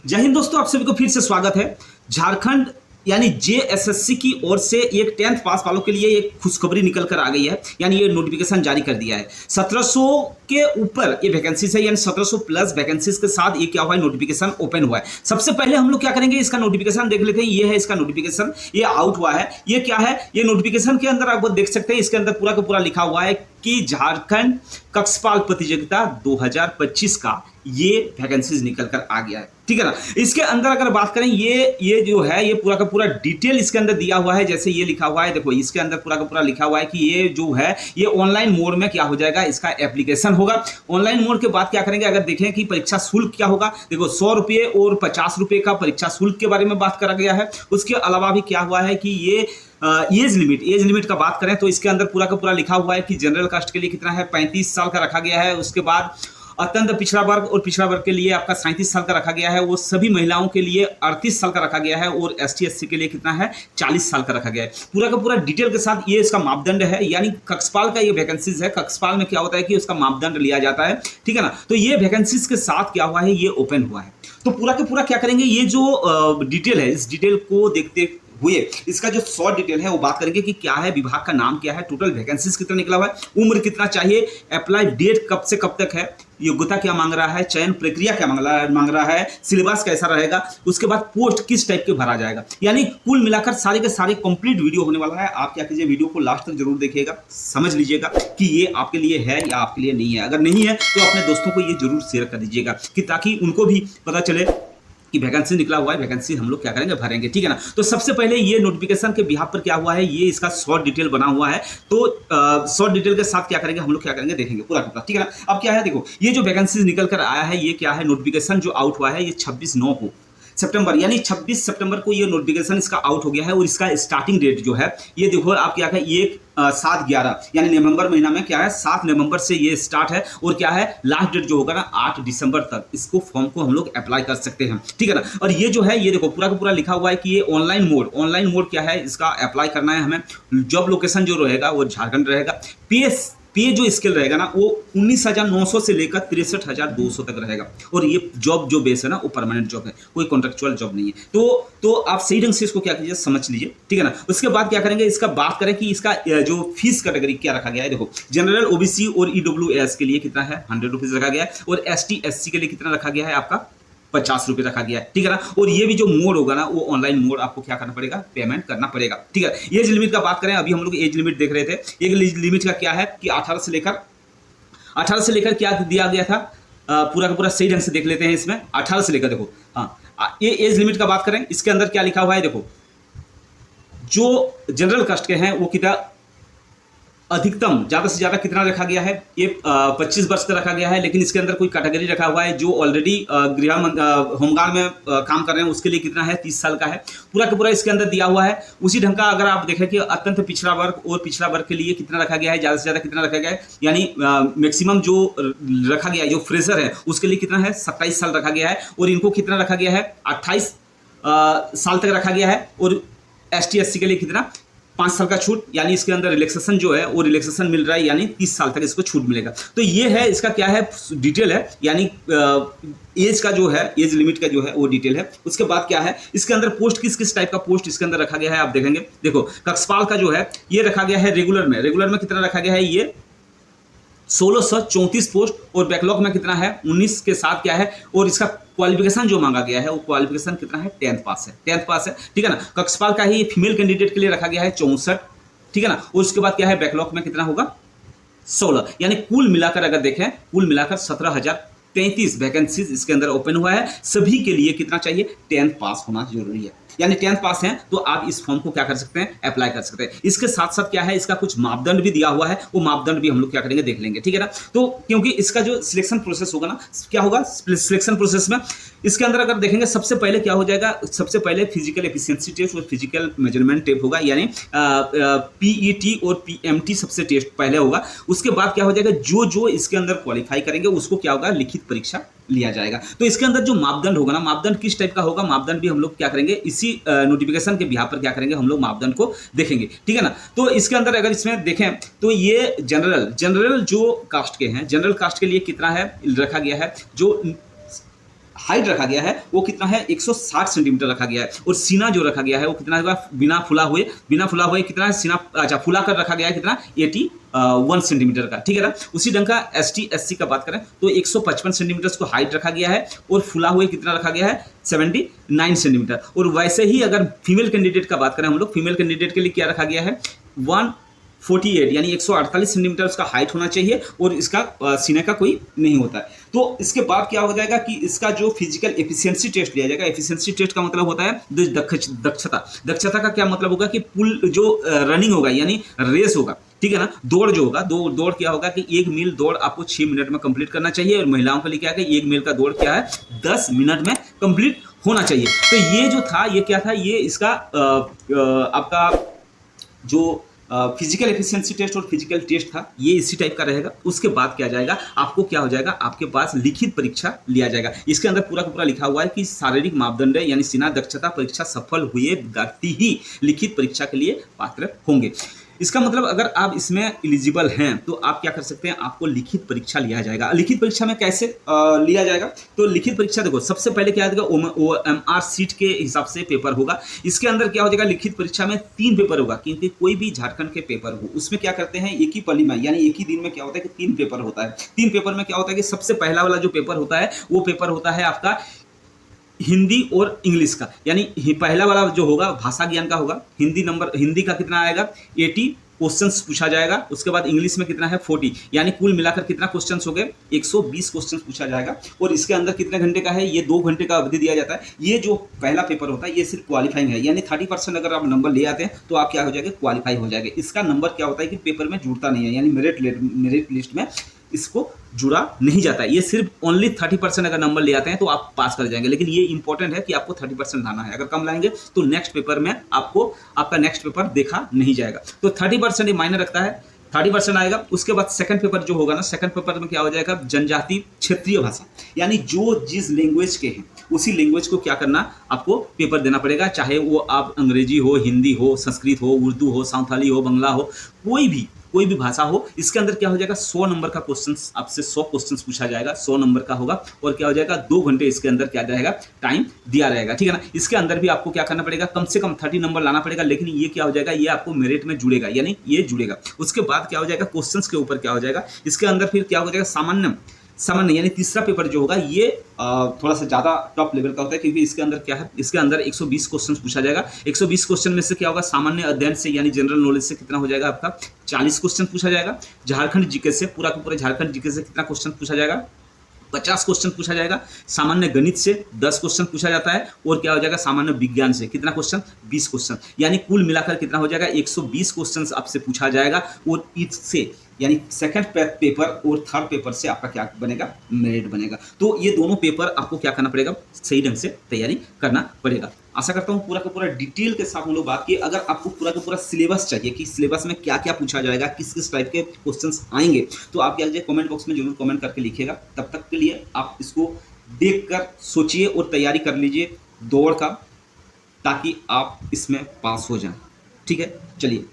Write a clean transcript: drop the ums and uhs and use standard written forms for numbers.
जय हिंद दोस्तों, आप सभी को फिर से स्वागत है। झारखंड यानी जेएसएससी की ओर से एक 10th पास वालों के लिए एक खुशखबरी निकल कर आ गई है। यानी ये नोटिफिकेशन जारी कर दिया है। 1700 के ऊपर ये वैकेंसीज है, यानी 1700 प्लस वैकेंसीज के साथ ये क्या हुआ है, नोटिफिकेशन ओपन हुआ है। सबसे पहले हम लोग क्या करेंगे, इसका नोटिफिकेशन देख लेते हैं। ये है इसका नोटिफिकेशन, ये आउट हुआ है। ये क्या है, ये नोटिफिकेशन के अंदर आप देख सकते हैं, इसके अंदर पूरा का पूरा लिखा हुआ है कि झारखंड कक्षपाल प्रतियोगिता 2025 का ये वैकेंसीज निकल कर आ गया है। ठीक है ना। इसके अंदर अगर बात करें, ये जो है ये पूरा का पूरा डिटेल इसके अंदर दिया हुआ है। जैसे ये लिखा हुआ है, देखो इसके अंदर पूरा का पूरा लिखा हुआ है कि ये जो है ये ऑनलाइन मोड में क्या हो जाएगा, इसका एप्लीकेशन होगा। ऑनलाइन मोड के बाद क्या करेंगे, अगर देखें कि परीक्षा शुल्क क्या होगा, देखो 100 रुपये और 50 रुपये का परीक्षा शुल्क के बारे में बात करा गया है। उसके अलावा भी क्या हुआ है कि ये एज लिमिट का बात करें तो इसके अंदर पूरा का पूरा लिखा हुआ है कि जनरल कास्ट के लिए कितना है, 35 साल का रखा गया है। उसके बाद अत्यंत पिछड़ा वर्ग और पिछड़ा वर्ग के लिए आपका 37 साल का रखा गया है। वो सभी महिलाओं के लिए 38 साल का रखा गया है और एसटी एससी के लिए कितना है, 40 साल का रखा गया है। पूरा का पूरा डिटेल के साथ ये इसका मापदंड है। यानी कक्षपाल का ये वैकेंसीज है। कक्षपाल में क्या होता है कि उसका मापदंड लिया जाता है। ठीक है ना। तो ये वैकेंसीज के साथ क्या हुआ है, ये ओपन हुआ है। तो पूरा का पूरा क्या करेंगे, ये जो डिटेल है, इस डिटेल को देखते हुए इसका जो शॉर्ट डिटेल है वो बात करेंगे कि क्या है, विभाग का नाम क्या है, टोटल वैकेंसीज कितना निकला हुआ है, उम्र कितना चाहिए, अप्लाई डेट कब से कब तक है, योग्यता क्या मांग रहा है, चयन प्रक्रिया क्या मांग रहा है, सिलेबस कैसा रहेगा, उसके बाद पोस्ट किस टाइप के भरा जाएगा। यानी कुल मिलाकर सारे के सारे कंप्लीट वीडियो होने वाला है। आप क्या कीजिए, वीडियो को लास्ट तक जरूर देखिएगा, समझ लीजिएगा कि ये आपके लिए है या आपके लिए नहीं है। अगर नहीं है तो अपने दोस्तों को ये जरूर शेयर कर दीजिएगा कि ताकि उनको भी पता चले कि वैकेंसी निकला हुआ है, वैकेंसी हम लोग क्या करेंगे, भरेंगे। ठीक है ना। तो सबसे पहले ये नोटिफिकेशन के बिहाफ पर क्या हुआ है, ये इसका शॉर्ट डिटेल बना हुआ है। तो शॉर्ट डिटेल के साथ क्या करेंगे, हम लोग क्या करेंगे, देखेंगे पूरा पूरा। ठीक है ना। अब क्या है, देखो ये जो वैकेंसी निकल कर आया है, ये क्या है, नोटिफिकेशन जो आउट हुआ है, ये 26/9 को सितंबर यानी 26 सितंबर को ये नोटिफिकेशन इसका आउट हो गया है। और इसका स्टार्टिंग डेट जो है, ये देखो आप क्या है, ये 7/11 यानी नवंबर महीना में क्या है, 7 नवंबर से ये स्टार्ट है। और क्या है, लास्ट डेट जो होगा ना 8 दिसंबर तक इसको फॉर्म को हम लोग अप्लाई कर सकते हैं। ठीक है ना। और ये जो है, ये देखो पूरा का पूरा लिखा हुआ है कि ये ऑनलाइन मोड क्या है, इसका अप्लाई करना है हमें। जॉब लोकेशन जो रहेगा वो झारखंड रहेगा। पे जो स्केल रहेगा ना वो 19,900 से लेकर 63,200 तक रहेगा। और ये जॉब जो बेस है ना वो परमानेंट जॉब है, कोई कॉन्ट्रेक्चुअल जॉब नहीं है। तो आप सही ढंग से इसको क्या कीजिए, समझ लीजिए। ठीक है ना। उसके बाद क्या करेंगे, इसका बात करें कि इसका जो फीस कैटेगरी क्या रखा गया है। देखो जनरल ओबीसी और ईडब्ल्यूएस के लिए कितना है, 100 रुपीज रखा गया है। और एसटी एससी के लिए कितना रखा गया है, आपका 50 रुपये रखा गया है। ठीक है ना। और ये भी जो मोड होगा ना, वो ऑनलाइन मोड आपको क्या करना पड़ेगा, पेमेंट करना पड़ेगा। ठीक है। एज लिमिट का बात करें, अभी हम लोग एज लिमिट देख रहे थे। एज लिमिट का क्या है कि 18 से लेकर क्या दिया गया था, पूरा का पूरा सही ढंग से देख लेते हैं। इसमें 18 से लेकर देखो, हाँ ये एज लिमिट का बात करें, इसके अंदर क्या लिखा हुआ है, देखो जो जनरल कास्ट के हैं वो कितना अधिकतम ज़्यादा से ज़्यादा कितना रखा गया है, ये 25 वर्ष का रखा गया है। लेकिन इसके अंदर कोई कैटेगरी रखा हुआ है जो ऑलरेडी होमगार्ड में काम कर रहे हैं, उसके लिए कितना है, 30 साल का है। पूरा का पूरा इसके अंदर दिया हुआ है। उसी ढंग का अगर आप देखें कि अत्यंत पिछड़ा वर्ग और पिछड़ा वर्ग के लिए कितना रखा गया है, ज़्यादा से ज़्यादा कितना रखा गया है, यानी मैक्सिमम जो रखा गया है, जो फ्रेशर है उसके लिए कितना है, 27 साल रखा गया है। और इनको कितना रखा गया है, 28 साल तक रखा गया है। और एसटी एससी के लिए कितना, 5 साल का छूट, यानी इसके अंदर रिलैक्सेशन जो है वो रिलैक्सेशन मिल रहा है, यानी 30 साल तक इसको छूट मिलेगा। तो ये है इसका क्या है, डिटेल है। यानी एज का जो है, एज लिमिट का जो है वो डिटेल है। उसके बाद क्या है, इसके अंदर पोस्ट किस किस टाइप का पोस्ट इसके अंदर रखा गया है, आप देखेंगे। देखो कक्षपाल का जो है ये रखा गया है रेगुलर में कितना रखा गया है, ये 1634 पोस्ट। और बैकलॉग में कितना है, 19 के साथ क्या है। और इसका क्वालिफिकेशन जो मांगा गया है वो क्वालिफिकेशन कितना है, 10th पास है। ठीक है ना। कक्षपाल का ही फीमेल कैंडिडेट के लिए रखा गया है 64। ठीक है ना। और उसके बाद क्या है, बैकलॉग में कितना होगा, 16। यानी कुल मिलाकर अगर देखें, कुल मिलाकर 17,033 वैकेंसीज इसके अंदर ओपन हुआ है। सभी के लिए कितना चाहिए, 10th पास होना जरूरी है। यानी 10th पास हैं तो आप इस फॉर्म को क्या कर सकते हैं, अप्लाई कर सकते हैं। इसके साथ साथ क्या है, इसका कुछ मापदंड भी दिया हुआ है, वो मापदंड भी हम लोग क्या करेंगे, देख लेंगे। ठीक है ना। तो क्योंकि इसका जो सिलेक्शन प्रोसेस होगा ना, क्या होगा सिलेक्शन प्रोसेस में, इसके अंदर अगर देखेंगे सबसे पहले क्या हो जाएगा, सबसे पहले फिजिकल एफिशिएंसी टेस्ट और फिजिकल मेजरमेंट टेस्ट होगा। यानी पीईटी और पीएमटी सबसे टेस्ट पहले होगा। उसके बाद क्या हो जाएगा, जो इसके अंदर क्वालिफाई करेंगे उसको क्या होगा, लिखित परीक्षा लिया जाएगा। तो इसके अंदर जो मापदंड होगा ना, मापदंड किस टाइप का होगा, मापदंड भी हम लोग क्या करेंगे, इसी नोटिफिकेशन के बिहाफ पर क्या करेंगे, हम लोग मापदंड को देखेंगे। ठीक है ना। तो इसके अंदर अगर इसमें देखें तो ये जनरल जो कास्ट के हैं, जनरल कास्ट के लिए कितना है रखा गया है, जो हाइट रखा गया है वो कितना है 160 सेंटीमीटर रखा गया है, और सीना जो रखा गया है वो कितना होगा बिना फुला हुए कितना है सीना, अच्छा फुला कर रखा गया है कितना 81 सेंटीमीटर का, ठीक है ना। उसी ढंग का ST SC का बात करें तो 155 सेंटीमीटर को हाइट रखा गया है, और फुला हुए कितना रखा गया है 79 सेंटीमीटर। और वैसे ही अगर फीमेल कैंडिडेट का बात करें हम लोग, फीमेल कैंडिडेट के लिए क्या रखा गया है 148 यानी 148 सेंटीमीटर उसका हाइट होना चाहिए, और इसका सीने का कोई नहीं होता है। तो इसके बाद क्या हो जाएगा कि इसका जो फिजिकल एफिशिएंसी टेस्ट लिया जाएगा। एफिशिएंसी टेस्ट का मतलब होता है दक्षता का क्या मतलब होगा कि पुल जो रनिंग होगा यानी रेस होगा, ठीक है ना, दौड़ जो होगा दौड़ क्या होगा कि 1 मील दौड़ आपको 6 मिनट में कंप्लीट करना चाहिए, और महिलाओं के लिए क्या है कि 1 मील का दौड़ क्या है 10 मिनट में कंप्लीट होना चाहिए। तो ये जो था ये क्या था, ये इसका आपका जो फिजिकल एफिशिएंसी टेस्ट और फिजिकल टेस्ट था ये इसी टाइप का रहेगा। उसके बाद क्या जाएगा, आपको क्या हो जाएगा, आपके पास लिखित परीक्षा लिया जाएगा। इसके अंदर पूरा का पूरा लिखा हुआ है कि शारीरिक मापदंड यानी सीना दक्षता परीक्षा सफल हुए व्यक्ति ही लिखित परीक्षा के लिए पात्र होंगे। इसका मतलब अगर आप इसमें एलिजिबल हैं तो आप क्या कर सकते हैं, आपको लिखित परीक्षा लिया जाएगा। लिखित परीक्षा में कैसे लिया जाएगा, तो लिखित परीक्षा देखो सबसे पहले क्या आएगा OMR सीट के हिसाब से पेपर होगा। इसके अंदर क्या हो जाएगा, लिखित परीक्षा में 3 पेपर होगा, क्योंकि कोई भी झारखंड के पेपर हो उसमें क्या करते हैं एक ही पली में यानी एक ही दिन में क्या होता है कि 3 पेपर होता है। 3 पेपर में क्या होता है कि सबसे पहला वाला जो पेपर होता है वो पेपर होता है आपका हिंदी और इंग्लिश का, यानी पहला वाला जो होगा भाषा ज्ञान का होगा। हिंदी का कितना आएगा 80 क्वेश्चंस पूछा जाएगा। उसके बाद इंग्लिश में कितना है 40, यानी कुल मिलाकर कितना क्वेश्चंस हो गए 120 क्वेश्चंस पूछा जाएगा। और इसके अंदर कितने घंटे का है, ये 2 घंटे का अवधि दिया जाता है। ये जो पहला पेपर होता है ये सिर्फ क्वालिफाइंग है, यानी 30% अगर आप नंबर ले आते हैं तो आप क्या हो जाएगा क्वालिफाई हो जाएगा। इसका नंबर क्या होता है कि पेपर में जुड़ता नहीं है, यानी मेरिट लिस्ट में इसको जुड़ा नहीं जाता है। ये सिर्फ ओनली 30% अगर नंबर ले आते हैं तो आप पास कर जाएंगे, लेकिन ये इंपॉर्टेंट है कि आपको 30% लाना है। अगर कम लाएंगे तो नेक्स्ट पेपर में आपका नेक्स्ट पेपर देखा नहीं जाएगा। तो 30% ये मायने रखता है, 30% आएगा। उसके बाद सेकंड पेपर जो होगा ना, सेकंड पेपर में क्या हो जाएगा जनजाति क्षेत्रीय भाषा, यानी जो जिस लैंग्वेज के हैं उसी लैंग्वेज को क्या करना आपको पेपर देना पड़ेगा, चाहे वो आप अंग्रेजी हो, हिंदी हो, संस्कृत हो, उर्दू हो, सांथाली हो, बंगला हो, कोई भी भाषा हो। इसके अंदर क्या हो जाएगा 100 नंबर का क्वेश्चन आपसे 100 क्वेश्चन पूछा जाएगा, 100 नंबर का होगा। और क्या हो जाएगा 2 घंटे इसके अंदर क्या रहेगा टाइम दिया रहेगा, ठीक है ना। इसके अंदर भी आपको क्या करना पड़ेगा, कम से कम 30 नंबर लाना पड़ेगा, लेकिन ये क्या हो जाएगा ये आपको मेरिट में जुड़ेगा, यानी ये जुड़ेगा। उसके बाद क्या हो जाएगा क्वेश्चंस के ऊपर क्या हो जाएगा, इसके अंदर फिर क्या हो जाएगा सामान्य यानी तीसरा पेपर जो होगा ये थोड़ा सा ज़्यादा टॉप लेवल का होता है, क्योंकि इसके अंदर क्या है, इसके अंदर 120 क्वेश्चन पूछा जाएगा। 120 क्वेश्चन में से क्या होगा सामान्य अध्ययन से यानी जनरल नॉलेज से कितना हो जाएगा आपका 40 क्वेश्चन पूछा जाएगा। झारखंड जीके से पूरा का पूरा झारखंड जीके से कितना क्वेश्चन पूछा जाएगा 50 क्वेश्चन पूछा जाएगा। सामान्य गणित से 10 क्वेश्चन पूछा जाता है। और क्या हो जाएगा सामान्य विज्ञान से कितना क्वेश्चन 20 क्वेश्चन, यानी कुल मिलाकर कितना हो जाएगा 120 क्वेश्चन आपसे पूछा जाएगा। और इससे यानी सेकंड पेपर और थर्ड पेपर से आपका क्या बनेगा मेरिट बनेगा। तो ये दोनों पेपर आपको क्या करना पड़ेगा सही ढंग से तैयारी करना पड़ेगा। आशा करता हूँ पूरा का पूरा डिटेल के साथ हम लोग बात किए। अगर आपको पूरा का पूरा सिलेबस चाहिए कि सिलेबस में क्या क्या पूछा जाएगा, किस किस टाइप के क्वेश्चंस आएंगे, तो आप क्या कीजिए कमेंट बॉक्स में जरूर कमेंट करके लिखिएगा। तब तक के लिए आप इसको देखकर सोचिए और तैयारी कर लीजिए दौड़ का, ताकि आप इसमें पास हो जाएं। ठीक है, चलिए